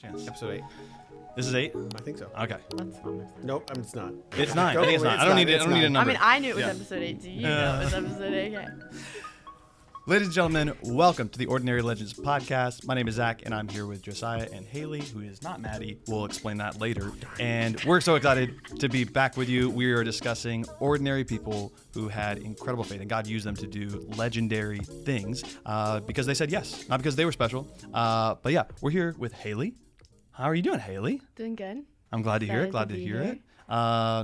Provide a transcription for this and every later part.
Chance. Episode 8. This is 8? I think so. Okay. That's not Nope, it's not. It's 9. I think it's 9. I don't need a number. I mean, I knew it was Yeah. episode 8. Do you know it was episode 8? Okay. Ladies and gentlemen, welcome to the Ordinary Legends podcast. My name is Zach, and I'm here with Josiah and Haley, who is not Maddie. We'll explain that later. And we're so excited to be back with you. We are discussing ordinary people who had incredible faith, and God used them to do legendary things because they said yes, not because they were special. But yeah, we're here with Haley. How are you doing, Haley? Doing good. I'm glad to hear it. Excited Glad to to be hear here. it.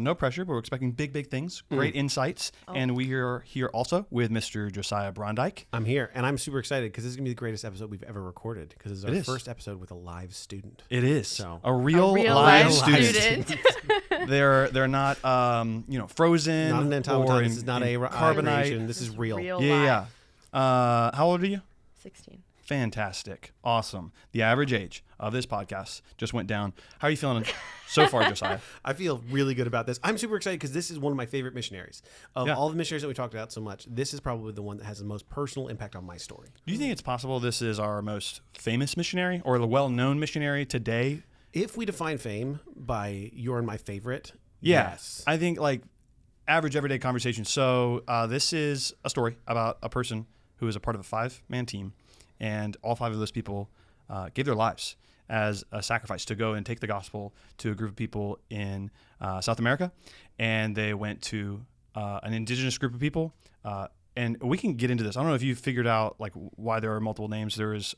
No pressure, but we're expecting big things, great insights. And we are here also with Mr. Josiah Brondike. I'm here, and I'm super excited because this is going to be the greatest episode we've ever recorded because it's our It is. first episode with a live student. It is So- a real live live student. student. They're not frozen Not an or automaton. in, This is not in a carbonite. creation. This is real. Yeah. How old are you? 16. Fantastic. Awesome. The average age of this podcast just went down. How are you feeling so far, Josiah? I feel really good about this. I'm super excited because this is one of my favorite missionaries. Of all the missionaries that we talked about so much, this is probably the one that has the most personal impact on my story. Do you think it's possible this is our most famous missionary or the well-known missionary today? If we define fame by you're my favorite, Yes. yes. I think like average everyday conversation. So this is a story about a person who is a part of a 5-man team, and all 5 of those people gave their lives as a sacrifice to go and take the gospel to a group of people in South America. And they went to an indigenous group of people. And we can get into this. I don't know if you figured out like why there are multiple names. There is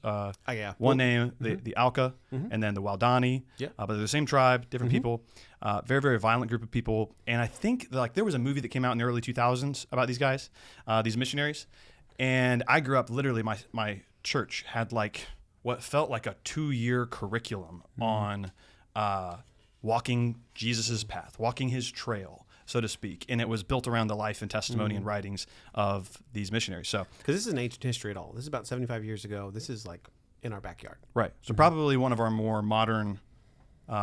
one name, the Auca, and then the Waodani. Yeah. But they're the same tribe, different people. Very, very violent group of people. And I think like there was a movie that came out in the early 2000s about these guys, these missionaries. And I grew up literally, my church had like what felt like a 2-year curriculum on walking Jesus's path, walking his trail, so to speak. And it was built around the life and testimony and writings of these missionaries. So, Because this isn't ancient history at all. This is about 75 years ago. This is like in our backyard. right. So probably one of our more modern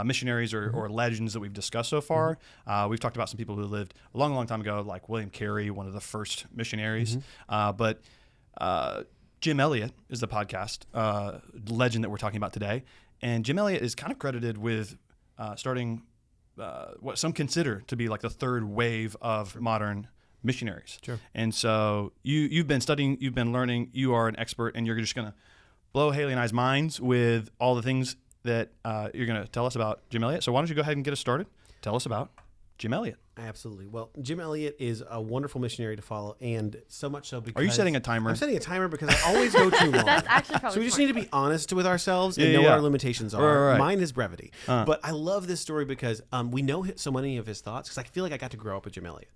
missionaries or legends that we've discussed so far. We've talked about some people who lived a long, long time ago, like William Carey, one of the first missionaries. But Jim Elliot is the podcast legend that we're talking about today. And Jim Elliot is kind of credited with starting what some consider to be like the third wave of modern missionaries. Sure. And so you've been studying, you've been learning, you are an expert, and you're just going to blow Haley and I's minds with all the things that you're going to tell us about Jim Elliot. So why don't you go ahead and get us started? Tell us about Jim Elliot. Absolutely. Well, Jim Elliot is a wonderful missionary to follow, and so much so because... Are you setting a timer? I'm setting a timer because I always go too long. That's actually probably So we just smart. need to be honest with ourselves and Yeah, know yeah. what our limitations are. Right. Mine is brevity. But I love this story because we know so many of his thoughts because I feel like I got to grow up with Jim Elliot.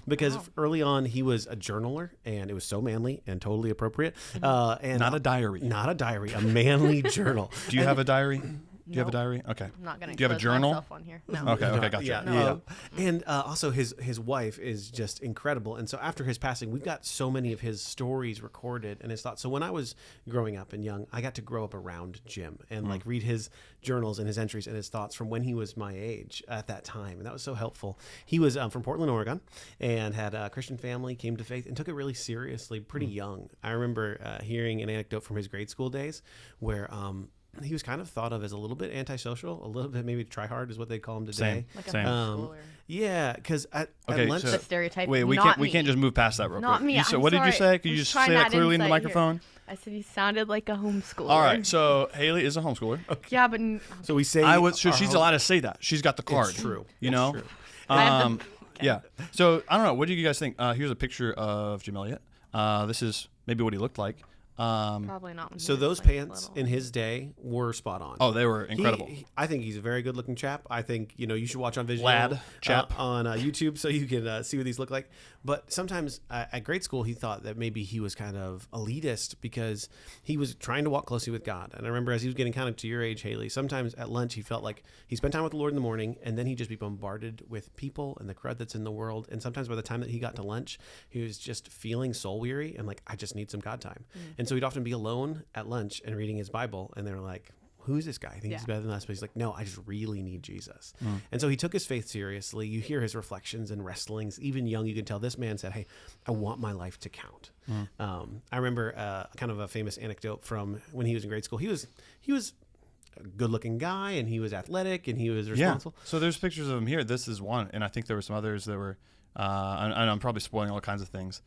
Because early on, he was a journaler, and it was so manly and totally appropriate. And Not a diary. Not a diary, a manly journal. Do you have a diary? Do you have a Nope. diary? Okay. I'm not going to Do you have a journal? myself on here. No. Okay, gotcha. Yeah. And also his wife is just incredible. And so after his passing, we've got so many of his stories recorded and his thoughts. So when I was growing up and young, I got to grow up around Jim and like read his journals and his entries and his thoughts from when he was my age at that time. And that was so helpful. He was from Portland, Oregon, and had a Christian family, came to faith, and took it really seriously pretty young. I remember hearing an anecdote from his grade school days where he was kind of thought of as a little bit antisocial, a little bit maybe try hard is what they call him today. Like a Same. schooler. Yeah, because at lunch, The stereotype. Wait, we not can't just move past that real Not quick. me. So I'm what did you sorry. say? Could you I'm just trying say to that add clearly in the insight here. microphone? I said he sounded like a homeschooler. All right. So Haley is a homeschooler. Yeah, but so we say So she's allowed to say that. She's got the card. It's true. You It's know. true. I have the- Yeah. So I don't know. What do you guys think? Here's a picture of Jim Elliot. This is maybe what he looked like. probably not. when he So was, those like, pants little. in his day were spot on. Oh, they were incredible. I think he's a very good looking chap. I think you should watch on Vision Lad chap. on YouTube so you can see what these look like. But sometimes at grade school he thought that maybe he was kind of elitist because he was trying to walk closely with God. And I remember as he was getting kind of to your age, Haley, sometimes at lunch he felt like he spent time with the Lord in the morning and then he'd just be bombarded with people and the crud that's in the world. And sometimes by the time that he got to lunch, he was just feeling soul weary and like, I just need some God time. And so he'd often be alone at lunch and reading his Bible, and they're like, who's this guy? I think he's better than us. But he's like, no, I just really need Jesus. And so he took his faith seriously. You hear his reflections and wrestlings. Even young, you can tell this man said, hey, I want my life to count. I remember kind of a famous anecdote from when he was in grade school. He was a good-looking guy, and he was athletic, and he was responsible. Yeah. So there's pictures of him here. This is one, and I think there were some others that were. And I'm probably spoiling all kinds of things.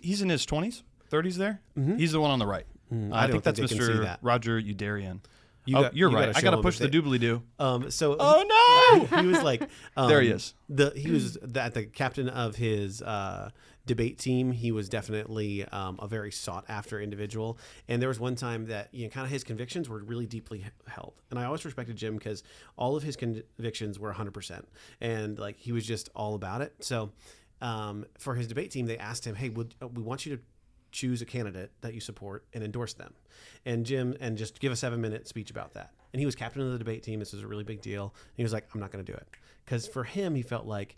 He's in his 20s, 30s there? Mm-hmm. He's the one on the right. I think that's they can see Mr. that. Roger Udarian. You're You're right. gotta I got to show push him the if doobly-doo. So Oh, no! he was like There he is. He was the captain of his debate team. He was definitely a very sought after individual. And there was one time that kind of his convictions were really deeply held. And I always respected Jim because all of his convictions were 100%, and like he was just all about it. So for his debate team, they asked him, "Hey, we want you to choose a candidate that you support and endorse them, and just give a 7-minute speech about that." And he was captain of the debate team. This was a really big deal. And he was like, "I'm not going to do it," because for him, he felt like,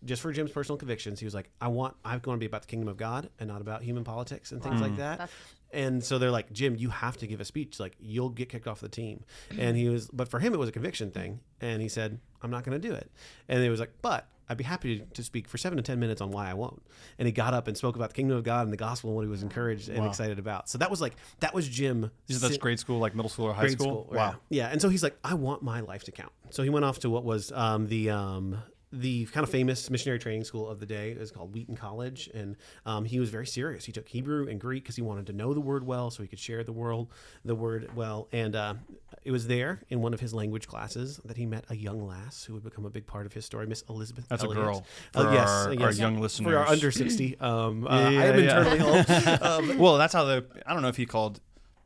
just for Jim's personal convictions, he was like, I'm going to be about the kingdom of God and not about human politics and things like that. And so they're like, "Jim, you have to give a speech. Like, you'll get kicked off the team." And but for him, it was a conviction thing. And he said, "I'm not going to do it." And it was like, "But I'd be happy to speak for 7 to 10 minutes on why I won't." And he got up and spoke about the kingdom of God and the gospel and what he was encouraged and excited about. So that was Jim. That's grade school, like middle school or high school? Wow. Yeah. And so he's like, "I want my life to count." So he went off to what was the kind of famous missionary training school of the day. It was called Wheaton College. And he was very serious. He took Hebrew and Greek because he wanted to know the word well so he could share the word well. And it was there in one of his language classes that he met a young lass who would become a big part of his story, Miss Elizabeth That's Elliot. A girl. For Yes. our young listeners. For our under 60. I am internally old. Well, that's how I don't know if he called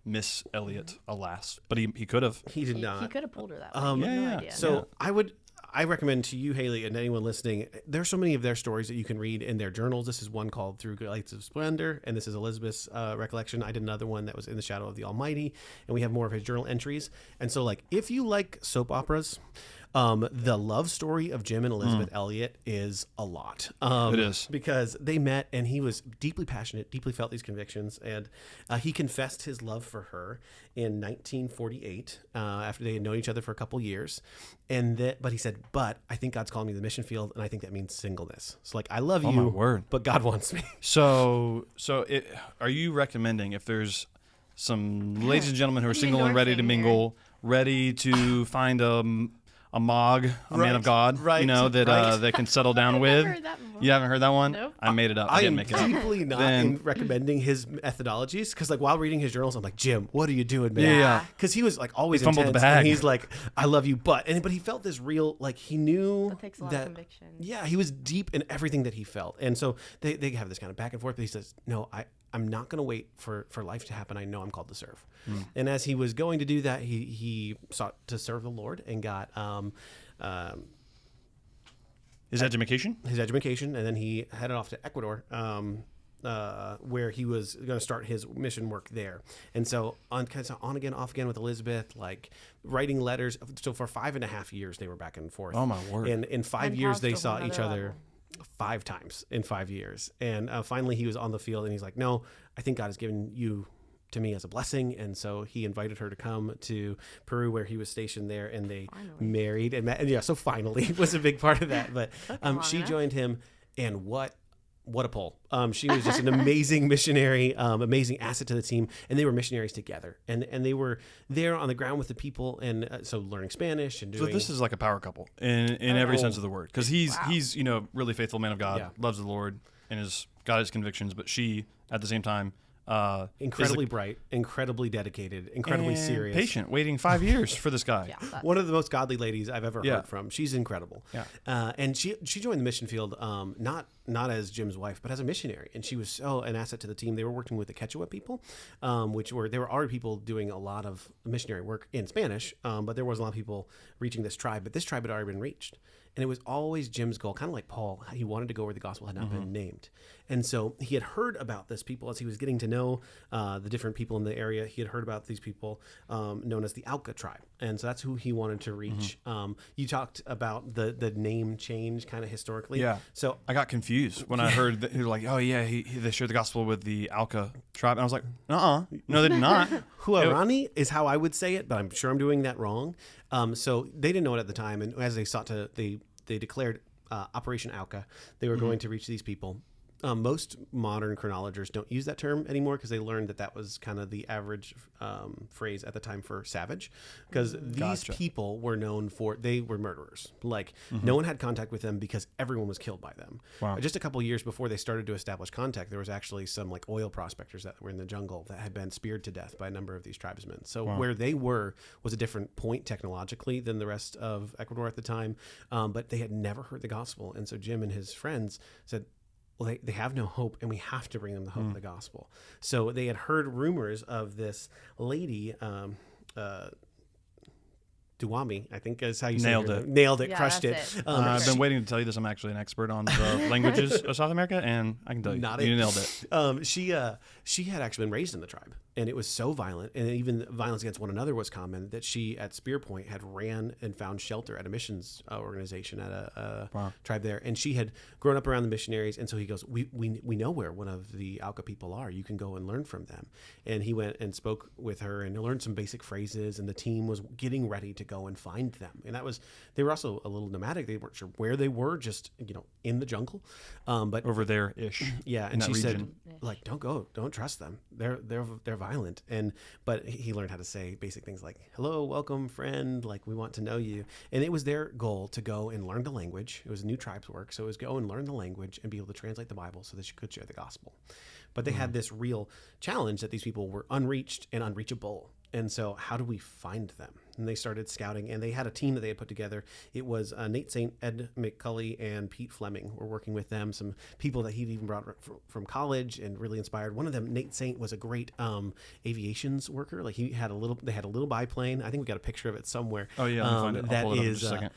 Miss Elliot a lass, but he could have. He did not. He could have pulled her that way. No idea. So I recommend to you, Haley, and anyone listening, there's so many of their stories that you can read in their journals. This is one called Through Lights of Splendor, and this is Elizabeth's recollection. I did another one that was In the Shadow of the Almighty, and we have more of his journal entries. And so, like, if you like soap operas, the love story of Jim and Elizabeth Elliot is a lot. It is. Because they met, and he was deeply passionate, deeply felt these convictions, and he confessed his love for her in 1948 after they had known each other for a couple years. But he said, "But I think God's calling me to the mission field, and I think that means singleness." So, like, I love you, my word. but God wants me. So are you recommending, if there's some ladies and gentlemen who are single and ready to mingle, ready to find a Mog, a man of God, that can settle down with? Heard that before. You haven't heard that one? Nope. I made it up. I I didn't am make it up. deeply not in recommending his methodologies because, like, while reading his journals, I'm like, "Jim, what are you doing, man?" Yeah. Because he was like always He fumbled the intense, bag. and he's like, "I love you," but he felt this real, like, he knew That takes a lot of conviction. Yeah, he was deep in everything that he felt, and so they have this kind of back and forth. But he says, "No, I'm not going to wait for life to happen. I know I'm called to serve." And as he was going to do that, he sought to serve the Lord and got His education? his education, and then he headed off to Ecuador, where he was going to start his mission work there. And so on again, off again with Elizabeth, like writing letters. So for 5.5 years, they were back and forth. Oh, my word. And in 5 And years, they paused a saw whole each nother other level. 5 times in 5 years. And finally, he was on the field, and he's like, "No, I think God has given you to me as a blessing." And so he invited her to come to Peru, where he was stationed there, and they married and met. And yeah, so finally was a big part of that. But she joined him, and what a pull. She was just an amazing missionary, amazing asset to the team, and they were missionaries together, and they were there on the ground with the people, and so learning Spanish and doing. So this is like a power couple in every sense of the word, because he's really faithful man of God, loves the Lord, and has got his convictions, but she at the same time incredibly bright, incredibly dedicated, incredibly serious, patient, waiting 5 years for this guy. Yeah, one of the most godly ladies I've ever heard from. She's incredible. Yeah. And she joined the mission field not as Jim's wife, but as a missionary, and she was so an asset to the team. They were working with the Quechua people, there were already people doing a lot of missionary work in Spanish, but there was a lot of people reaching this tribe. But this tribe had already been reached. And it was always Jim's goal, kind of like Paul. He wanted to go where the gospel had not been named. And so he had heard about this people as he was getting to know the different people in the area. He had heard about these people known as the Auca tribe. And so that's who he wanted to reach. You talked about the name change kind of historically. Yeah. So I got confused when I heard that. They were like, "Oh, yeah, they shared the gospel with the Auca tribe." And I was like, no, they did not. Waodani is how I would say it, but I'm sure I'm doing that wrong. So they didn't know it at the time. And as they sought to, they declared Operation Auca. They were going to reach these people. most modern chronologers don't use that term anymore because they learned that was kind of the average phrase at the time for savage, because these people were known for, they were murderers. Like no one had contact with them because everyone was killed by them. Wow. Just a couple years before they started to establish contact, there was actually some like oil prospectors that were in the jungle that had been speared to death by a number of these tribesmen. So where they were was a different point technologically than the rest of Ecuador at the time, but they had never heard the gospel. And so Jim and his friends said, well, they have no hope, and we have to bring them the hope of the gospel. So they had heard rumors of this lady, Duwami, I think is how you say it. Nailed it, crushed it. I've been waiting to tell you this. I'm actually an expert on the languages of South America, and I can tell you, you nailed it. She had actually been raised in the tribe, and it was so violent, and even violence against one another was common, that she, at spear point, had ran and found shelter at a missions organization at a tribe there, and she had grown up around the missionaries, and so he goes, we know where one of the Auca people are. You can go and learn from them. And he went and spoke with her and learned some basic phrases, and the team was getting ready to go and find them. And they were also a little nomadic. They weren't sure where they were, just in the jungle, but over there ish. Yeah, and she said, like, don't go, don't trust them. They're violent. But he learned how to say basic things like, hello, welcome, friend, like, we want to know you. And it was their goal to go and learn the language. It was new tribes work, so it was go and learn the language and be able to translate the Bible so that you could share the gospel. But they had this real challenge that these people were unreached and unreachable. And so how do we find them? And they started scouting, and they had a team that they had put together. It was Nate Saint, Ed McCulley, and Pete Fleming were working with them. Some people that he'd even brought from college and really inspired. One of them, Nate Saint, was a great aviations worker. Like they had a little biplane. I think we got a picture of it somewhere. Oh yeah, I'll find it. I'll pull it up in just a second.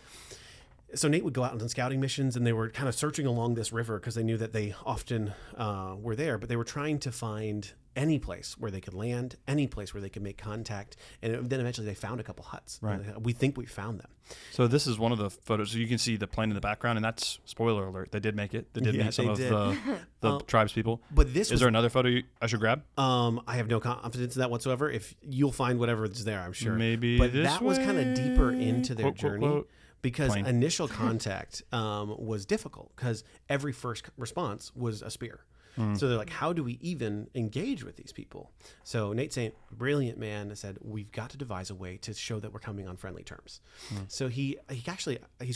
So Nate would go out on scouting missions, and they were kind of searching along this river because they knew that they often were there, but they were trying to find any place where they could land, any place where they could make contact. And then eventually they found a couple huts. Right. We think we found them. So this is one of the photos. So you can see the plane in the background, and that's, spoiler alert, they did make it. They did meet some of the tribes people. But is there another photo I should grab? I have no confidence in that whatsoever. If you'll find whatever is there, I'm sure. Maybe but this that was kind of deeper into their journey. Quote, because initial contact was difficult because every first response was a spear. So they're like, how do we even engage with these people? So Nate Saint, brilliant man, said, we've got to devise a way to show that we're coming on friendly terms. So he's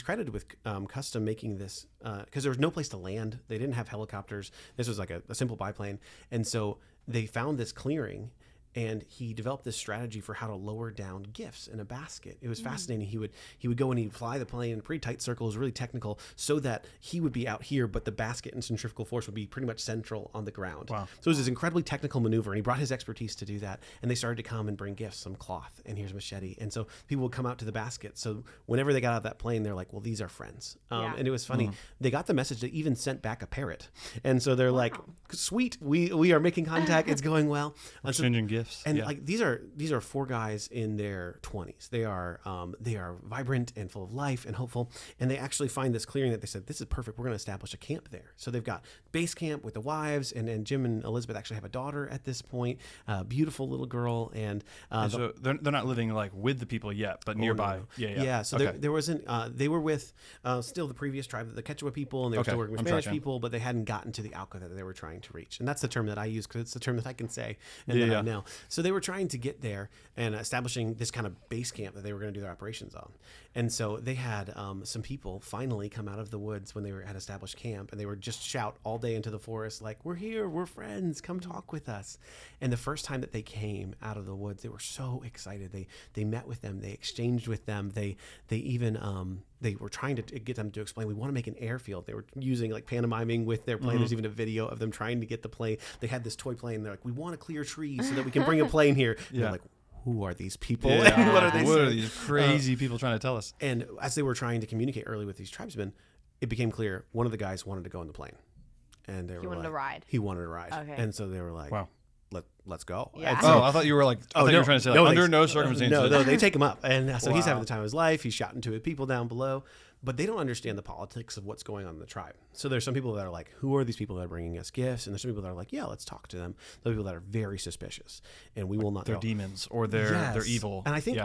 credited with custom making this because there was no place to land. They didn't have helicopters. This was like a simple biplane. And so they found this clearing, and he developed this strategy for how to lower down gifts in a basket. It was fascinating. He would go and he'd fly the plane in a pretty tight circle. It was really technical, so that he would be out here, but the basket and centrifugal force would be pretty much central on the ground. Wow. So it was this incredibly technical maneuver, and he brought his expertise to do that. And they started to come and bring gifts, some cloth, and here's a machete. And so people would come out to the basket. So whenever they got out of that plane, they're like, well, these are friends. And it was funny. They got the message. They even sent back a parrot. And so they're like, sweet, we are making contact. It's going well. Exchanging gifts. And like these are four guys in their 20s. They are vibrant and full of life and hopeful. And they actually find this clearing that they said, this is perfect. We're going to establish a camp there. So they've got base camp with the wives, and Jim and Elizabeth actually have a daughter at this point, beautiful little girl. And so they're not living like with the people yet, but nearby. No. Yeah. So there wasn't. They were with still the previous tribe, the Quechua people, and they were still working with Spanish people, but they hadn't gotten to the Auca that they were trying to reach. And that's the term that I use because it's the term that I can say and that I know. So they were trying to get there and establishing this kind of base camp that they were going to do their operations on. And so they had some people finally come out of the woods when they had established camp, and they were just shout all day into the forest like, we're here, we're friends, come talk with us. And the first time that they came out of the woods, they were so excited. They met with them, they exchanged with them, they even they were trying to get them to explain, we want to make an airfield. They were using like pantomiming with their plane. There's even a video of them trying to get the plane. They had this toy plane. They're like, we want to clear trees so that we can bring a plane here. They're like, who are these people? And what are they saying? What are these crazy people trying to tell us? And as they were trying to communicate early with these tribesmen, it became clear one of the guys wanted to go in the plane. And they were wanted to ride. He wanted to ride. Okay. And so they were like, wow. Let's go. Yeah. So, I thought you were like, you were trying to say like, under no circumstances. No, they take him up. And so he's having the time of his life. He's shouting to his people down below, but they don't understand the politics of what's going on in the tribe. So there's some people that are like, who are these people that are bringing us gifts? And there's some people that are like, yeah, let's talk to them. There's people that are very suspicious, and we will not. They're demons, or they're evil. And I think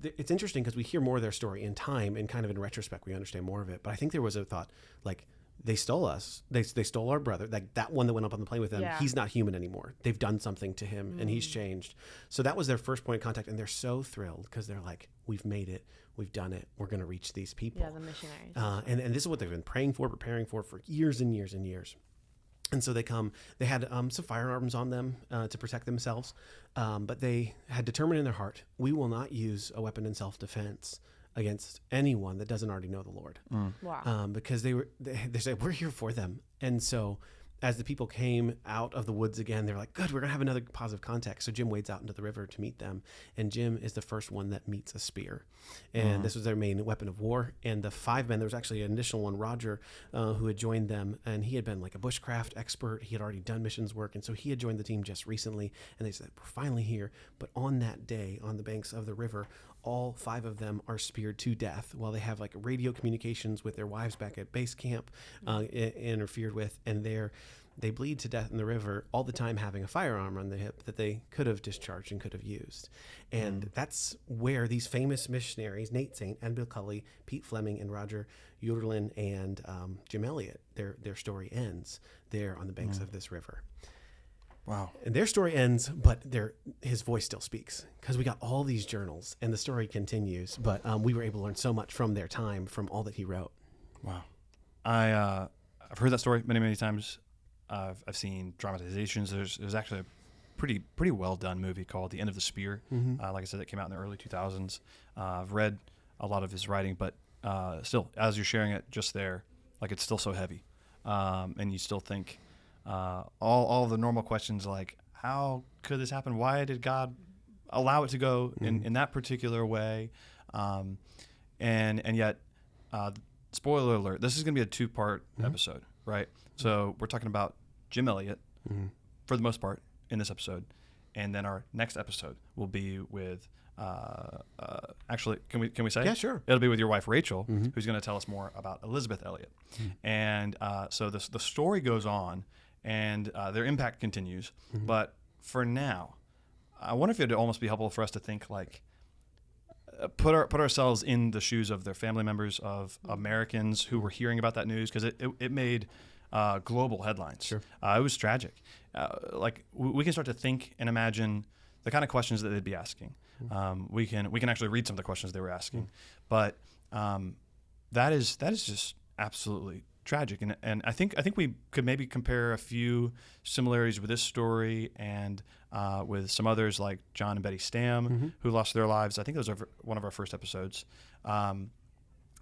it's interesting because we hear more of their story in time, and kind of in retrospect, we understand more of it. But I think there was a thought like, they stole us. They stole our brother. Like that one that went up on the plane with them. Yeah. He's not human anymore. They've done something to him and he's changed. So that was their first point of contact. And they're so thrilled because they're like, we've made it. We've done it. We're going to reach these people. Yeah, the missionaries. And this is what they've been praying for, preparing for years and years and years. And so they had some firearms on them to protect themselves. But they had determined in their heart, we will not use a weapon in self-defense against anyone that doesn't already know the Lord. Wow. Because they said, we're here for them. And so as the people came out of the woods again, they're like, good, we're going to have another positive contact. So Jim wades out into the river to meet them. And Jim is the first one that meets a spear. And this was their main weapon of war. And the 5 men, there was actually an additional one, Roger, who had joined them. And he had been like a bushcraft expert. He had already done missions work. And so he had joined the team just recently. And they said, we're finally here. But on that day, on the banks of the river, all 5 of them are speared to death while they have like radio communications with their wives back at base camp interfered with. And they bleed to death in the river all the time, having a firearm on the hip that they could have discharged and could have used. And that's where these famous missionaries, Nate Saint and Bill Cully, Pete Fleming and Roger Yoderlin and Jim Elliot, their story ends there on the banks of this river. Wow. And their story ends, but his voice still speaks because we got all these journals and the story continues. But we were able to learn so much from their time, from all that he wrote. Wow. I've heard that story many, many times. I've seen dramatizations. There's actually a pretty well done movie called The End of the Spear. Like I said, it came out in the early 2000s. I've read a lot of his writing, but still, as you're sharing it just there, like it's still so heavy. And you still think all the normal questions like, how could this happen? Why did God allow it to go in that particular way? And yet, spoiler alert, this is going to be a 2-part episode, right? So we're talking about Jim Elliot for the most part in this episode. And then our next episode will be with, actually, can we say? Yeah, sure. It'll be with your wife, Rachel, who's going to tell us more about Elizabeth Elliot. And so the story goes on and their impact continues. But for now, I wonder if it would almost be helpful for us to think like, put ourselves in the shoes of their family members, of Americans who were hearing about that news, because it made global headlines. Sure. It was tragic. Like we can start to think and imagine the kind of questions that they'd be asking. We can actually read some of the questions they were asking, but that is just absolutely tragic. And I think we could maybe compare a few similarities with this story and with some others like John and Betty Stam, who lost their lives. I think that was one of our first episodes. And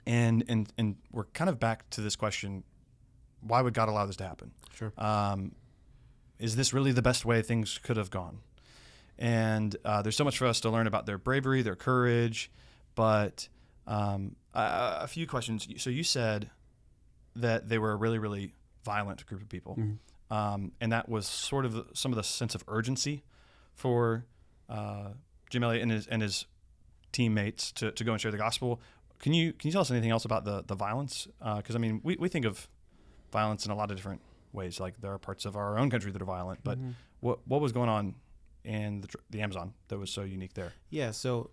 we're kind of back to this question: why would God allow this to happen? Sure. Is this really the best way things could have gone? And there's so much for us to learn about their bravery, their courage, but a few questions. So you said that they were a really, really violent group of people, and that was sort of some of the sense of urgency for Jim Elliot and his teammates to go and share the gospel. Can you tell us anything else about the violence? Because I mean, we think of violence in a lot of different ways. Like there are parts of our own country that are violent, but what was going on in the Amazon that was so unique there? Yeah, so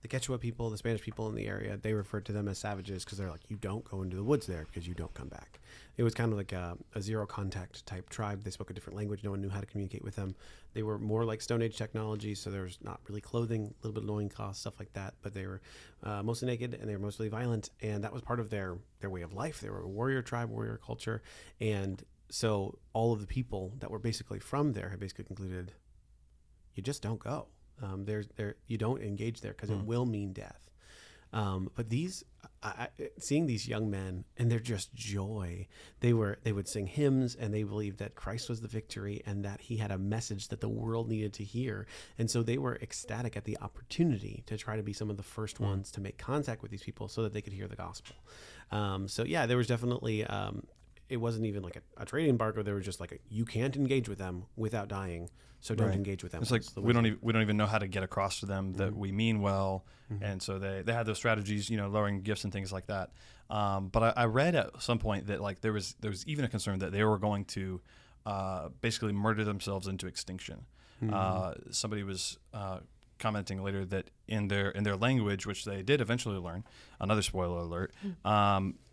the Quechua people, the Spanish people in the area, they referred to them as savages because they're like, you don't go into the woods there because you don't come back. It was kind of like a zero contact type tribe. They spoke a different language. No one knew how to communicate with them. They were more like Stone Age technology, so there was not really clothing, a little bit of loincloth, stuff like that. But they were mostly naked and they were mostly violent, and that was part of their way of life. They were a warrior tribe, warrior culture, and so all of the people that were basically from there had basically concluded, you just don't go. You don't engage there because it will mean death. But seeing these young men and their just joy, they would sing hymns and they believed that Christ was the victory and that he had a message that the world needed to hear. And so they were ecstatic at the opportunity to try to be some of the first ones to make contact with these people so that they could hear the gospel. So yeah, there was definitely, it wasn't even like a trading embargo. There was just like you can't engage with them without dying. So don't engage with them. It's like we don't even know how to get across to them that we mean well, and so they had those strategies, lowering gifts and things like that. But I read at some point that like there was even a concern that they were going to basically murder themselves into extinction. Somebody was commenting later that in their language, which they did eventually learn, another spoiler alert,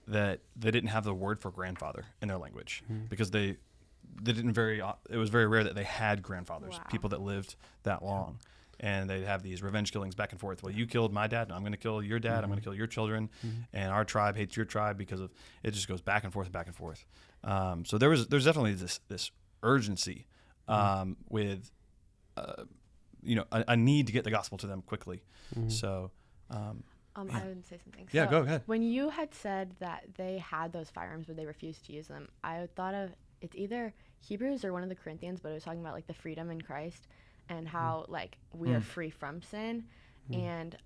that they didn't have the word for grandfather in their language because they didn't it was very rare that they had grandfathers, Wow. people that lived that long. And they'd have these revenge killings back and forth. Well, you killed my dad, and I'm going to kill your dad. I'm going to kill your children, and our tribe hates your tribe because of it. Just goes back and forth, back and forth. So there's definitely this urgency with a need to get the gospel to them quickly. So I would say something. Yeah, So go ahead. When you had said that they had those firearms but they refused to use them, I thought of it's either Hebrews or one of the Corinthians, but it was talking about like the freedom in Christ and how like we are free from sin, and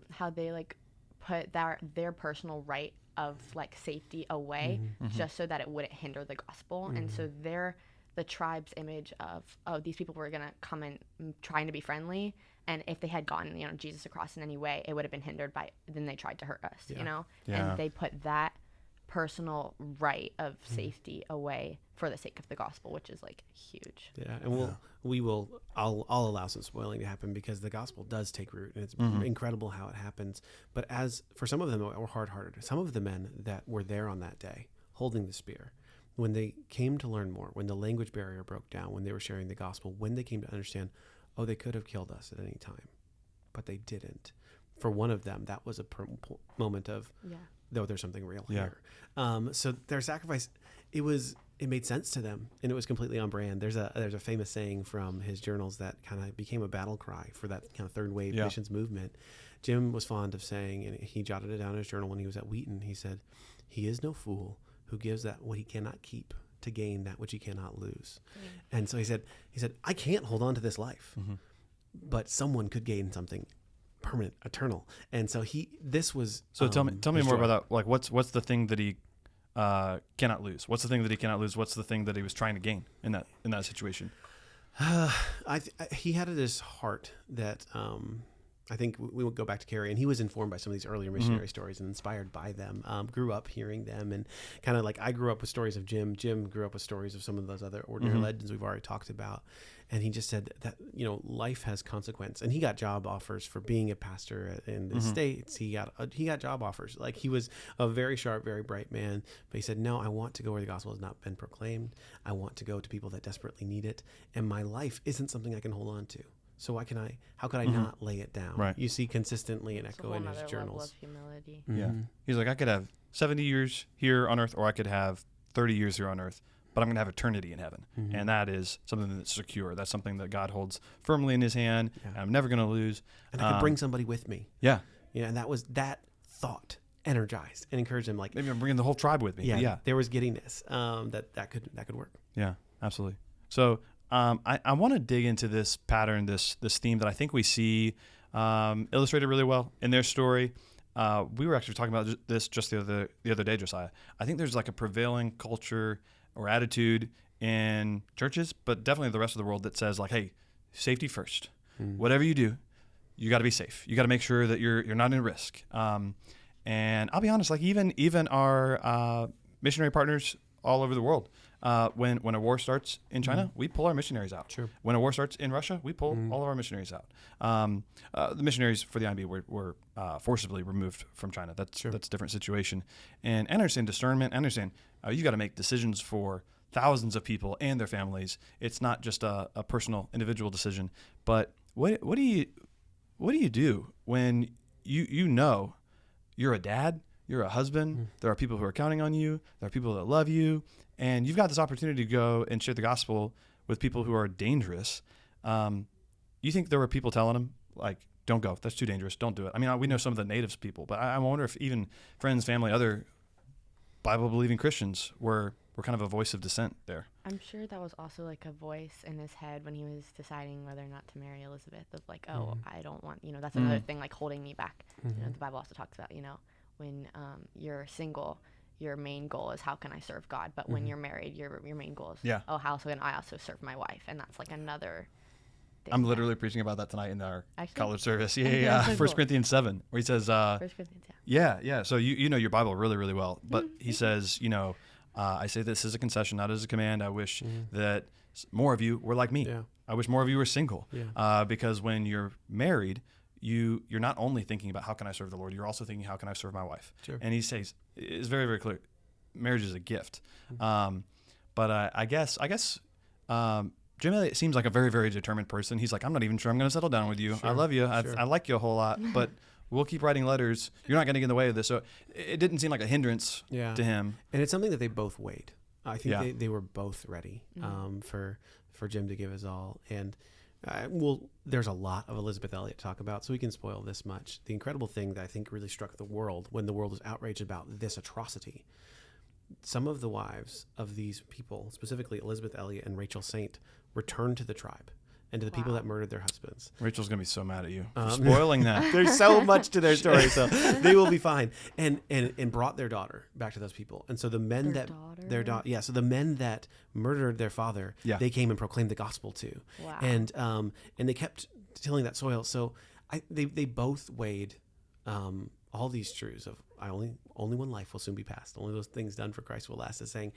how they like put their personal right of like safety away just so that it wouldn't hinder the gospel. And so the tribe's image of these people were gonna come in trying to be friendly, and if they had gotten Jesus across in any way, it would have been hindered by then they tried to hurt us, and they put that personal right of safety away for the sake of the gospel, which is like huge. Yeah, and I'll allow some spoiling to happen because the gospel does take root, and it's incredible how it happens. But for some of them were hard-hearted. Some of the men that were there on that day holding the spear, when they came to learn more, when the language barrier broke down, when they were sharing the gospel, when they came to understand, oh, they could have killed us at any time, but they didn't. For one of them, that was a moment of, though there's something real here. So their sacrifice, it made sense to them, and it was completely on brand. There's a famous saying from his journals that kind of became a battle cry for that kind of third wave missions movement. Jim was fond of saying, and he jotted it down in his journal when he was at Wheaton, he said, "He is no fool who gives that what he cannot keep to gain that which he cannot lose." And so he said, I can't hold on to this life, but someone could gain something permanent, eternal. And so this was. So tell me more about that. Like, what's the thing that he cannot lose? What's the thing that he cannot lose? What's the thing that he was trying to gain in that situation? He had this heart that I think we would go back to Carrie, and he was informed by some of these earlier missionary stories and inspired by them, grew up hearing them, and kind of like I grew up with stories of Jim. Jim grew up with stories of some of those other ordinary legends we've already talked about. And he just said that, life has consequence. And he got job offers for being a pastor in the States. He got job offers. Like, he was a very sharp, very bright man. But he said, no, I want to go where the gospel has not been proclaimed. I want to go to people that desperately need it. And my life isn't something I can hold on to. So how could I not lay it down? Right. You see consistently an It's echo a in whole his nother journals. level of humility. Yeah. He's like, I could have 70 years here on earth, or I could have 30 years here on earth, but I'm going to have eternity in heaven. And that is something that's secure. That's something that God holds firmly in his hand. And I'm never going to lose. And I could bring somebody with me. Yeah. And that thought energized and encouraged him. Like, Maybe I'm bringing the whole tribe with me. Yeah. There was giddiness that could work. Yeah, absolutely. So I want to dig into this pattern, this theme that I think we see illustrated really well in their story. We were actually talking about this just the other day, Josiah. I think there's like a prevailing culture or attitude in churches, but definitely the rest of the world, that says like, hey, safety first. Whatever you do, you got to be safe. You got to make sure that you're not in risk. And I'll be honest, like even our missionary partners all over the world, when a war starts in China, we pull our missionaries out. Sure. When a war starts in Russia, we pull all of our missionaries out. The missionaries for the IMB were forcibly removed from China. That's a different situation. And I understand discernment. I understand you got to make decisions for thousands of people and their families. It's not just a personal, individual decision. But what do you do when you know you're a dad, you're a husband, there are people who are counting on you, there are people that love you, and you've got this opportunity to go and share the gospel with people who are dangerous. You think there were people telling them, like, don't go, that's too dangerous, don't do it. I mean, we know some of the natives people, but I wonder if even friends, family, other Bible-believing Christians were kind of a voice of dissent there. I'm sure that was also like a voice in his head when he was deciding whether or not to marry Elizabeth, of like, oh, I don't want, that's another thing like holding me back. The Bible also talks about, when you're single, your main goal is how can I serve God? But when you're married, your main goal is, oh, how can I also serve my wife? And that's like another thing. I'm literally preaching about that tonight in our college service. So 1 cool. Corinthians 7, where he says, 1 Corinthians, yeah. So you know your Bible really, really well. But he says, I say this as a concession, not as a command. I wish that more of you were like me. Yeah. I wish more of you were single. Yeah. Because when you're married, you're not only thinking about how can I serve the Lord, you're also thinking how can I serve my wife. Sure. And he says it's very, very clear, marriage is a gift. But I guess Jim Elliot seems like a very, very determined person. He's like, I'm not even sure I'm going to settle down with you. Sure, I love you. sure. I like you a whole lot, but we'll keep writing letters. You're not going to get in the way of this. So it didn't seem like a hindrance to him. And it's something that they both weighed. I think Yeah. they were both ready for Jim to give his all. And there's a lot of Elizabeth Elliot to talk about, so we can spoil this much. The incredible thing that I think really struck the world when the world was outraged about this atrocity, some of the wives of these people, specifically Elizabeth Elliot and Rachel Saint, returned to the tribe and to the people that murdered their husbands. Rachel's going to be so mad at you for spoiling that. There's so much to their story, so they will be fine. And brought their daughter back to those people. And so the men so the men that murdered their father, they came and proclaimed the gospel to. Wow. And they kept tilling that soil. So they both weighed all these truths of only one life will soon be passed. Only those things done for Christ will last. As saying,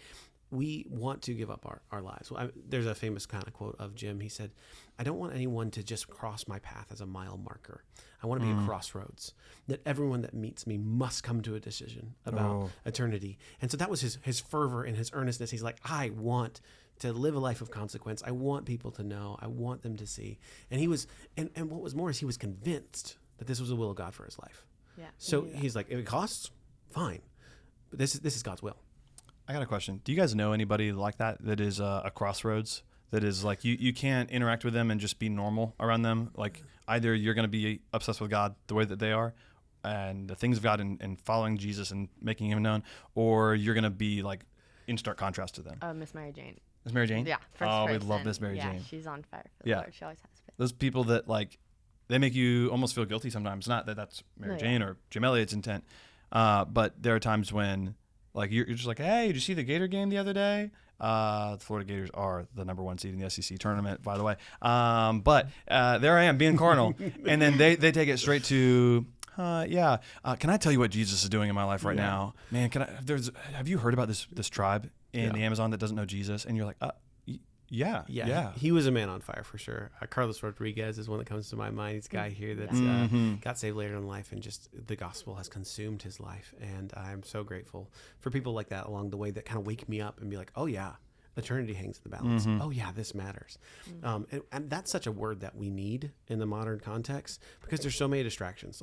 we want to give up our lives. Well, there's a famous kind of quote of Jim. He said, I don't want anyone to just cross my path as a mile marker. I want to be a crossroads, that everyone that meets me must come to a decision about eternity. And so that was his fervor and his earnestness. He's like, I want to live a life of consequence. I want people to know. I want them to see. And he was, and what was more is he was convinced that this was the will of God for his life. Yeah. So he's like, if it costs, fine. But this is God's will. I got a question. Do you guys know anybody like that is a crossroads? That is like you can't interact with them and just be normal around them. Like either you're going to be obsessed with God the way that they are and the things of God and following Jesus and making him known, or you're going to be like in stark contrast to them. Miss Mary Jane. Miss Mary Jane? Yeah. We love Miss Mary Jane. Yeah, she's on fire for the Lord. She always has been. Those people that like, they make you almost feel guilty sometimes. Not that that's Mary Jane or Jim Elliot's intent, but there are times when like you're just like, hey, did you see the Gator game the other day? The Florida Gators are the number 1 seed in the SEC tournament, by the way. But there I am being carnal, and then they take it straight to, can I tell you what Jesus is doing in my life right now, man? Have you heard about this tribe in the Amazon that doesn't know Jesus? And you're like, yeah. He was a man on fire for sure. Carlos Rodriguez is one that comes to my mind. He's a guy here that's got saved later in life, and just the gospel has consumed his life. And I'm so grateful for people like that along the way that kind of wake me up and be like, oh yeah, eternity hangs in the balance. Oh yeah, this matters. And that's such a word that we need in the modern context, because there's so many distractions.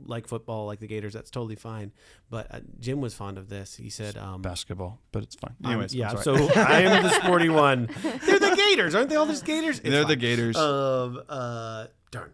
Like football, like the Gators, that's totally fine. But Jim was fond of this. He said basketball, but it's fine. Anyways, so I am the sporty one. They're the Gators, aren't they? All those Gators. They're the Gators. Darn.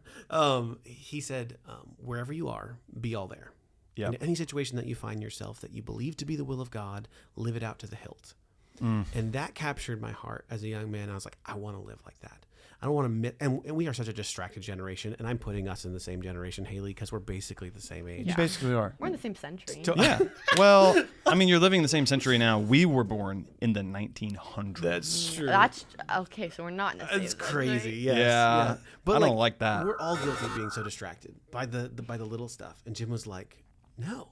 He said, wherever you are, be all there. Yeah. In any situation that you find yourself that you believe to be the will of God, live it out to the hilt. And that captured my heart as a young man. I was like, I want to live like that. I don't want to and we are such a distracted generation, and I'm putting us in the same generation, Haley, because we're basically the same age. You basically are. We're in the same century. Yeah. Well, I mean, you're living in the same century now. We were born in the 1900s. That's true. That's okay. So we're not in the same. It's crazy. Yes. Yeah. But I don't like that. We're all guilty of being so distracted by the little stuff. And Jim was like, no.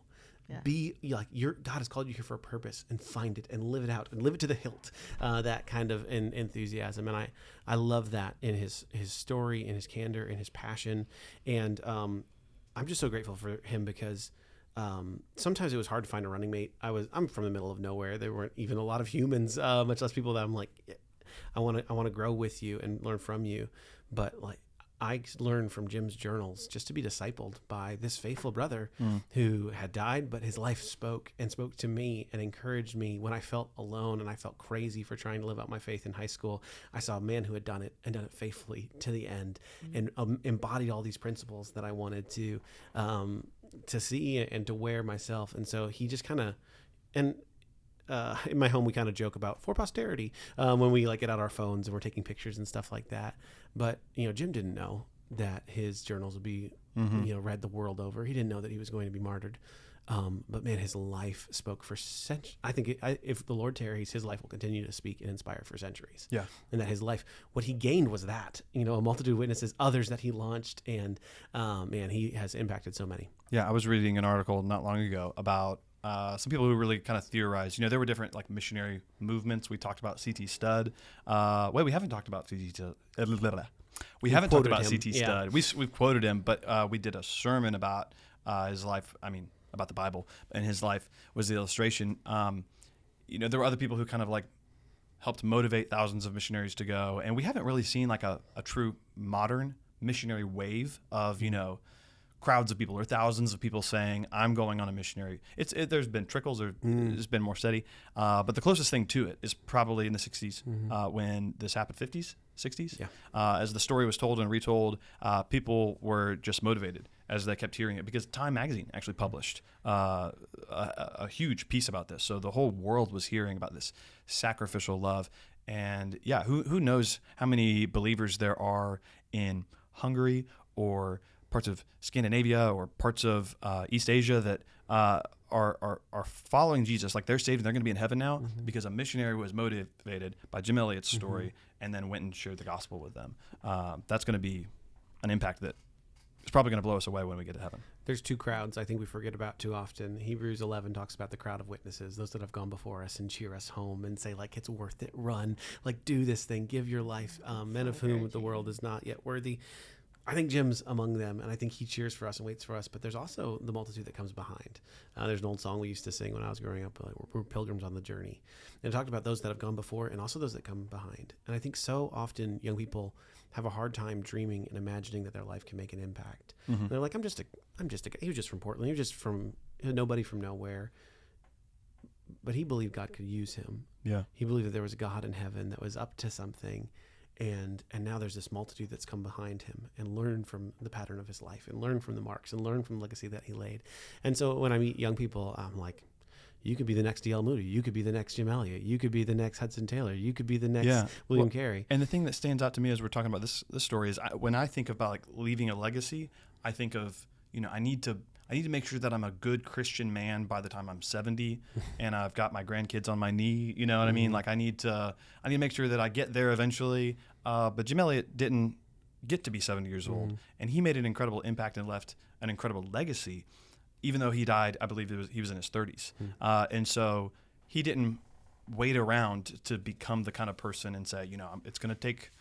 Yeah. Be like God has called you here for a purpose, and find it and live it out and live it to the hilt. That kind of enthusiasm, and I love that in his story, in his candor, in his passion, and I'm just so grateful for him, because sometimes it was hard to find a running mate. I'm from the middle of nowhere. There weren't even a lot of humans, much less people that I'm like, I want to grow with you and learn from you, but like. I learned from Jim's journals just to be discipled by this faithful brother who had died, but his life spoke to me and encouraged me when I felt alone and I felt crazy for trying to live out my faith in high school. I saw a man who had done it and done it faithfully to the end, and embodied all these principles that I wanted to see and to wear myself. And so he just kind of, in my home, we kind of joke about for posterity when we like get out our phones and we're taking pictures and stuff like that. But Jim didn't know that his journals would be read the world over. He didn't know that he was going to be martyred. But man, his life spoke for centuries. I think if the Lord tarries, his life will continue to speak and inspire for centuries. Yeah, and that his life, what he gained was that a multitude of witnesses, others that he launched, and man, he has impacted so many. Yeah, I was reading an article not long ago about. Some people who really kind of theorized, there were different like missionary movements. We talked about C.T. Studd. We haven't talked about C.T. We haven't talked quoted about him. C.T. Yeah. Studd. We've quoted him, but we did a sermon about his life. I mean, about the Bible, and his life was the illustration. There were other people who kind of like helped motivate thousands of missionaries to go, and we haven't really seen like a true modern missionary wave of crowds of people or thousands of people saying, I'm going on a missionary. There's been trickles, or it's been more steady. But the closest thing to it is probably in the 60s when this happened, 50s, 60s. Yeah. As the story was told and retold, people were just motivated as they kept hearing it, because Time magazine actually published a huge piece about this. So the whole world was hearing about this sacrificial love. And yeah, who knows how many believers there are in Hungary or parts of Scandinavia or parts of East Asia that are following Jesus. Like, they're saved and they're going to be in heaven now because a missionary was motivated by Jim Elliot's story and then went and shared the gospel with them. That's going to be an impact that is probably going to blow us away when we get to heaven. There's two crowds I think we forget about too often. Hebrews 11 talks about the crowd of witnesses, those that have gone before us and cheer us home and say, like, it's worth it, run, like, do this thing, give your life, men of whom the world is not yet worthy. I think Jim's among them, and I think he cheers for us and waits for us, but there's also the multitude that comes behind. There's an old song we used to sing when I was growing up, like, we're pilgrims on the journey. And it talked about those that have gone before and also those that come behind. And I think so often young people have a hard time dreaming and imagining that their life can make an impact. And they're like, I'm just a guy. He was just from Portland. He was just from nobody from nowhere. But he believed God could use him. Yeah. He believed that there was a God in heaven that was up to something. And now there's this multitude that's come behind him and learned from the pattern of his life and learned from the marks and learned from the legacy that he laid. And so when I meet young people, I'm like, you could be the next D.L. Moody. You could be the next Jim Elliot. You could be the next Hudson Taylor. You could be the next William Carey. And the thing that stands out to me as we're talking about this story is when I think about like leaving a legacy, I think of, I need to make sure that I'm a good Christian man by the time I'm 70 and I've got my grandkids on my knee. You know what I mean? Like, I need to make sure that I get there eventually. But Jim Elliot didn't get to be 70 years old, and he made an incredible impact and left an incredible legacy, even though he died, I believe he was in his 30s. And so he didn't wait around to become the kind of person and say, it's going to take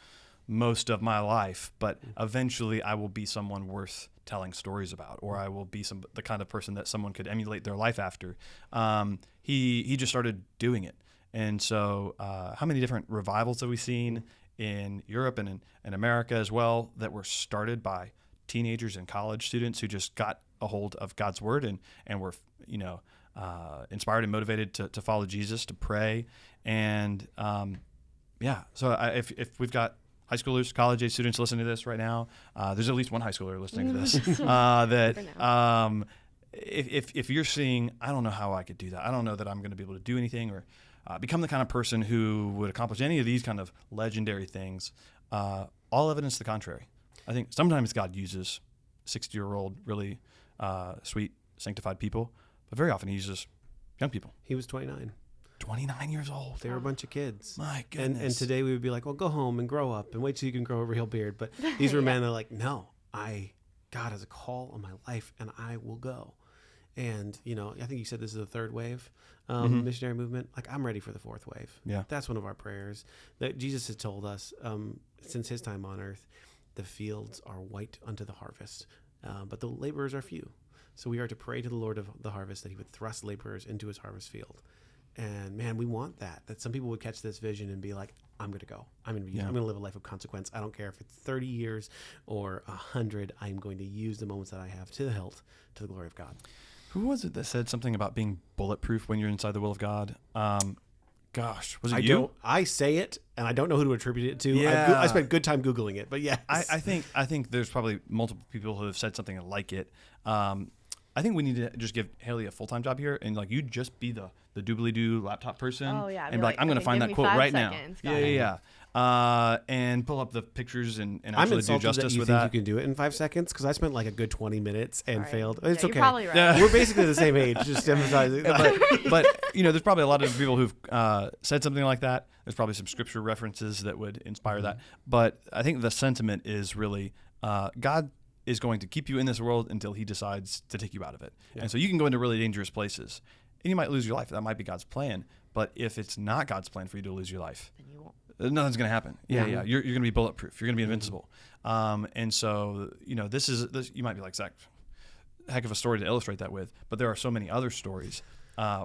most of my life, but eventually I will be someone worth telling stories about, or I will be the kind of person that someone could emulate their life after. He just started doing it. And so how many different revivals have we seen in Europe and in America as well that were started by teenagers and college students who just got a hold of God's word and were inspired and motivated to follow Jesus, to pray. And so if we've got high schoolers, college age students listening to this right now, there's at least one high schooler listening to this, if you're seeing, I don't know how I could do that, I don't know that I'm going to be able to do anything or become the kind of person who would accomplish any of these kind of legendary things, all evidence to the contrary. I think sometimes God uses 60-year-old, really sweet, sanctified people, but very often he uses young people. He was 29. 29 years old. They were a bunch of kids. My goodness. And today we would be like, well, go home and grow up and wait till you can grow a real beard. But these were men that are like, no, God has a call on my life and I will go. And, I think you said this is the third wave missionary movement. Like, I'm ready for the fourth wave. Yeah. That's one of our prayers that Jesus has told us since his time on earth, the fields are white unto the harvest, but the laborers are few. So we are to pray to the Lord of the harvest that he would thrust laborers into his harvest field. And man, we want that some people would catch this vision and be like, I'm going to go. I'm going to live a life of consequence. I don't care if it's 30 years or 100. I'm going to use the moments that I have to the hilt to the glory of God. Who was it that said something about being bulletproof when you're inside the will of God? Gosh, was it you? I say it, and I don't know who to attribute it to. Yeah. I spent good time Googling it, but yes. I think there's probably multiple people who have said something like it. I think we need to just give Haley a full-time job here, and like you just be the doobly-doo laptop person. Oh yeah, and be like, I'm going to find that quote right now. Yeah. And pull up the pictures and actually do justice with that. I'm insulted that you think you can do it in 5 seconds because I spent like a good 20 minutes and failed. It's okay. You're probably right. We're basically the same age, just emphasizing. But there's probably a lot of people who've said something like that. There's probably some scripture references that would inspire that. But I think the sentiment is really God is going to keep you in this world until he decides to take you out of it. Yeah. And so you can go into really dangerous places and you might lose your life. That might be God's plan. But if it's not God's plan for you to lose your life, nothing's going to happen. Yeah. You're going to be bulletproof. You're going to be Mm-hmm. invincible. And so, this you might be like, Zach, heck of a story to illustrate that with, but there are so many other stories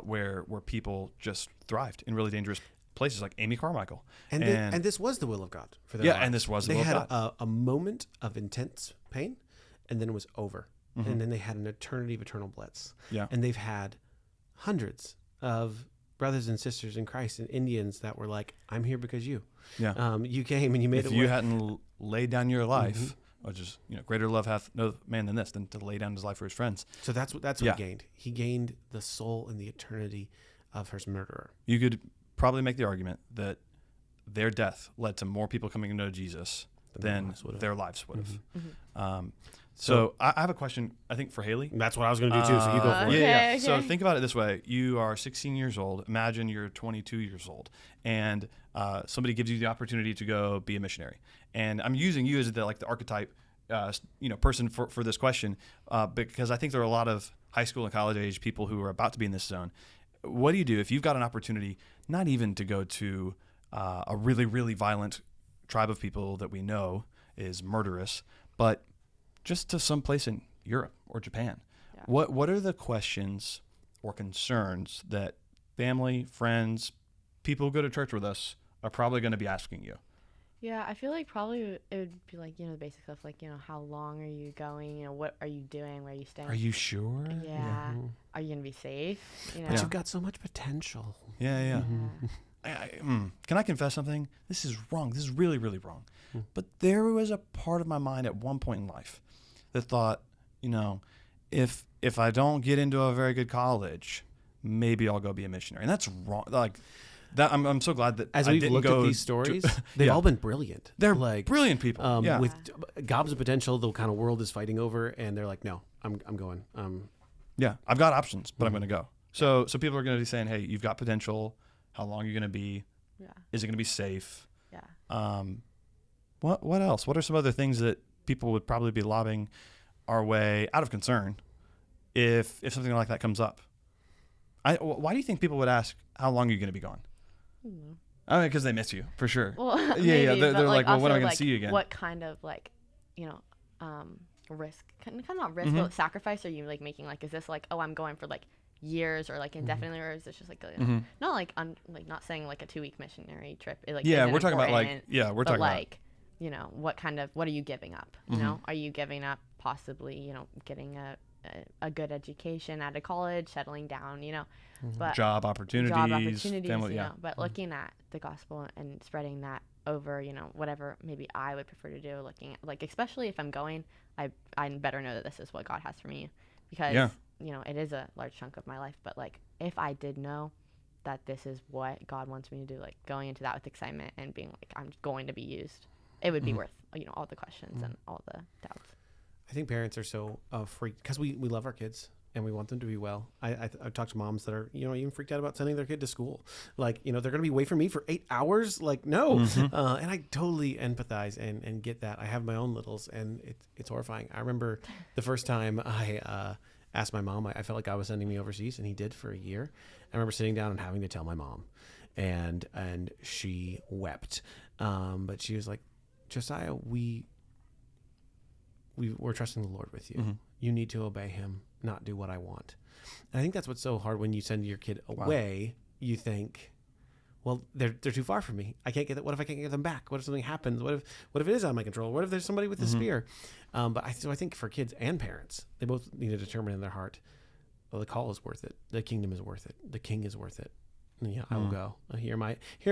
where people just thrived in really dangerous places, like Amy Carmichael. And this was the will of God for their Yeah, lives. and this was the they will of had God. a moment of intense pain, and then it was over. Mm-hmm. And then they had an eternity of eternal bliss. Yeah. And they've had hundreds of brothers and sisters in Christ and Indians that were like, I'm here because you. Yeah. You came and you made If it you work. hadn't laid down your life, which is, greater love hath no man than this, than to lay down his life for his friends. So that's what Yeah. he gained. He gained the soul and the eternity of his murderer. You could probably make the argument that their death led to more people coming to know Jesus than their lives would have. Mm-hmm. So I have a question, I think, for Haley. That's what I was going to do too. So you go for it. Yeah. Okay. So think about it this way. You are 16 years old. Imagine you're 22 years old. And somebody gives you the opportunity to go be a missionary. And I'm using you as the archetype person for this question because I think there are a lot of high school and college age people who are about to be in this zone. What do you do if you've got an opportunity, not even to go to a really, really violent tribe of people that we know is murderous, but just to some place in Europe or Japan? Yeah. What are the questions or concerns that family, friends, people who go to church with us are probably going to be asking you? Yeah, I feel like probably it would be like, the basic stuff like, how long are you going? What are you doing? Where are you staying? Are you sure? Yeah. Are you going to be safe? But you've got so much potential. Yeah. Can I confess something? This is wrong. This is really, really wrong. But there was a part of my mind at one point in life that thought, if I don't get into a very good college, maybe I'll go be a missionary. And that's wrong. Like that, I'm so glad that As I we've didn't looked go at these stories, they've all been brilliant. They're like brilliant people. with gobs of potential. The kind of world is fighting over, and they're like, no, I'm going. Yeah, I've got options, but I'm going to go. So people are going to be saying, hey, you've got potential. How long are you going to be? Yeah. Is it going to be safe? Yeah. What else? What are some other things that people would probably be lobbing our way out of concern if something like that comes up? Why do you think people would ask, how long are you going to be gone? I mean, because they miss you, for sure. Well, yeah. maybe, They're like, well, when am I also, going to see you again? What kind of risk, kind of not risk, but sacrifice are you making? Is this I'm going for years or indefinitely, or is this just not not saying a 2-week missionary trip? It, we're talking about we're talking about what are you giving up? Are you giving up possibly getting a good education at a college, settling down, but job opportunities, family, but looking at the gospel and spreading that over, whatever maybe I would prefer to do, looking at especially if I'm going, I better know that this is what God has for me, because it is a large chunk of my life, but if I did know that this is what God wants me to do, going into that with excitement and being I'm going to be used, it would be worth all the questions and all the doubts. I think parents are so freaked because we love our kids and we want them to be well. I've talked to moms that are even freaked out about sending their kid to school. They're going to be away from me for 8 hours. No. And I totally empathize and get that. I have my own littles and it's horrifying. I remember the first time I asked my mom, I felt like God was sending me overseas, and he did for a year. I remember sitting down and having to tell my mom, and she wept. But she was like, Josiah, we're trusting the Lord with you. You need to obey him, not do what I want. And I think that's what's so hard when you send your kid away. Wow. You think, well, they're too far from me. I can't get that. What if I can't get them back? What if something happens? What if it is out of my control? What if there's somebody with a spear? But I think for kids and parents, they both need to determine in their heart, well, the call is worth it. The kingdom is worth it. The king is worth it. And I will go. Here am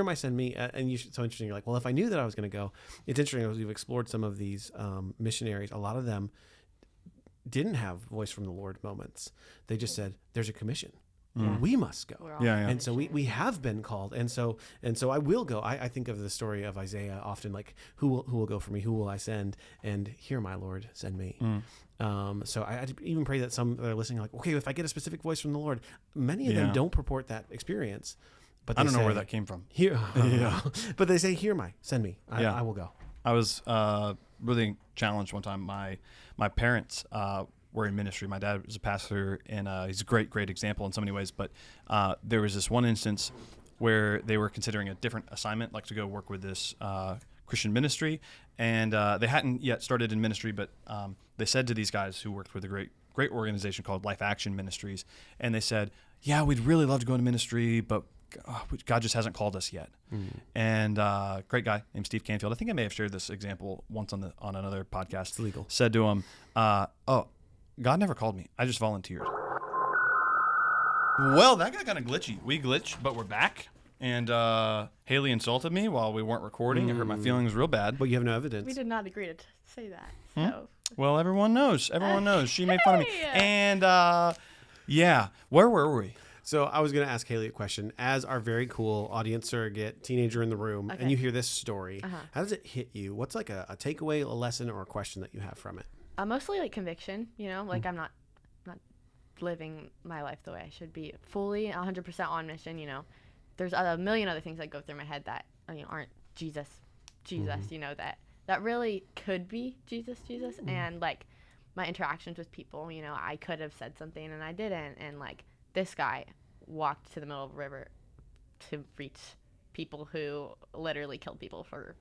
I, send me. And so interesting. You're like, well, if I knew that I was going to go, it's interesting as we've explored some of these missionaries. A lot of them didn't have voice from the Lord moments. They just said, there's a commission. We must go. And so we have been called. And so I will go. I think of the story of Isaiah often, who will go for me? Who will I send? And here, my Lord, send me. So I even pray that some that are listening okay, if I get a specific voice from the Lord, many of them don't purport that experience. But I don't know where that came from. Here, but they say, here, send me. I will go. I was really challenged one time. My parents were in ministry. My dad was a pastor, and he's a great example in so many ways. But there was this one instance where they were considering a different assignment, like to go work with this Christian ministry, and they hadn't yet started in ministry, but they said to these guys who worked with a great organization called Life Action Ministries, and they said, "Yeah, we'd really love to go into ministry, but God just hasn't called us yet." And great guy named Steve Canfield, I think I may have shared this example once on another podcast. It's legal. Said to him, "Oh, God never called me. I just volunteered." Well, that got kind of glitchy. We glitched, but we're back. And Haley insulted me while we weren't recording. It hurt my feelings real bad. But you have no evidence. We did not agree to say that. So. Well, everyone knows. Everyone knows. She made fun of me. And yeah, where were we? So I was going to ask Haley a question. As our very cool audience surrogate, teenager in the room, and you hear this story, how does it hit you? What's like a takeaway, a lesson, or a question that you have from it? Mostly like conviction, like I'm not living my life the way I should be, fully 100% on mission. There's a million other things that go through my head that aren't Jesus, that really could be Jesus, and like my interactions with people, I could have said something and I didn't, and like this guy walked to the middle of a river to reach people who literally killed people for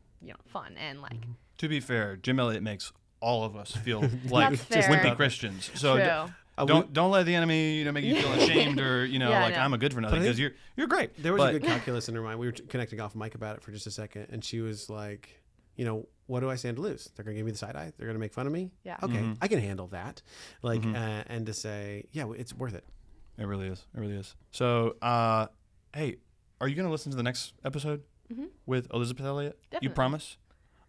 fun, and like to be fair, Jim Elliot makes all of us feel like That's fair. wimpy Christians. So don't let the enemy make you feel ashamed or I'm a good for nothing, because you're great. There was a good calculus in her mind. We were connecting off mic about it for just a second, and she was like, what do I stand to lose? They're going to give me the side eye. They're going to make fun of me. Yeah. Okay, I can handle that. Like, and to say, yeah, it's worth it. It really is. It really is. So, hey, are you going to listen to the next episode with Elizabeth Elliot? Definitely. You promise?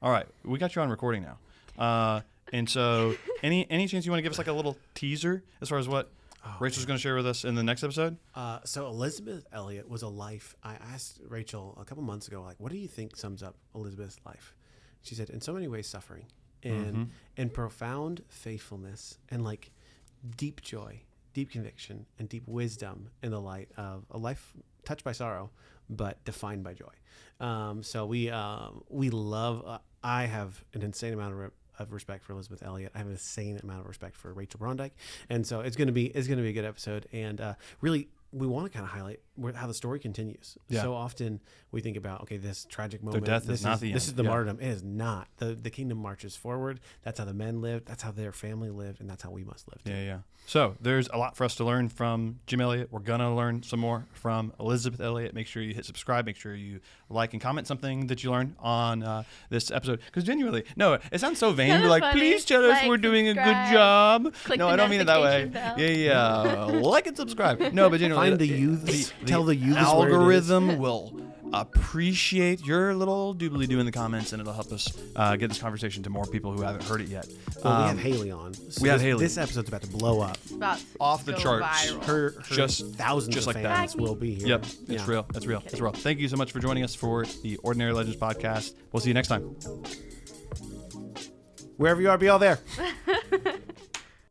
All right, we got you on recording now. And so, any chance you want to give us like a little teaser as far as what Rachel's going to share with us in the next episode? So Elizabeth Elliot was a life. I asked Rachel a couple months ago, like, what do you think sums up Elizabeth's life? She said, in so many ways, suffering and profound faithfulness, and like deep joy, deep conviction, and deep wisdom in the light of a life touched by sorrow, but defined by joy. So we love. I have an insane amount of respect for Elizabeth Elliot. I have an insane amount of respect for Rachel Brondike, and so it's gonna be a good episode. And really, we want to kind of highlight how the story continues. Yeah. So often we think about, this tragic moment. Their death is not the end. This is the martyrdom. It is not. The kingdom marches forward. That's how the men lived. That's how their family lived, and that's how we must live too. Yeah. So there's a lot for us to learn from Jim Elliot. We're going to learn some more from Elizabeth Elliot. Make sure you hit subscribe. Make sure you like and comment something that you learned on this episode. Because genuinely, no, it sounds so vain. You're like, funny. please tell us we're doing a good job. Click no, the I don't mean it that way. bell. Yeah. Like and subscribe. No, but genuinely. Find the youths. Tell the youths algorithm will appreciate your little doobly-doo in the comments, and it'll help us get this conversation to more people who haven't heard it yet. Well, we have Haley on. So we have Haley. This episode's about to blow up. Off the charts. Viral. Her just thousands just of like fans that. will be here. Yep, it's real. It's real. It's real. Thank you so much for joining us for the Ordinary Legends podcast. We'll see you next time. Wherever you are, be all there.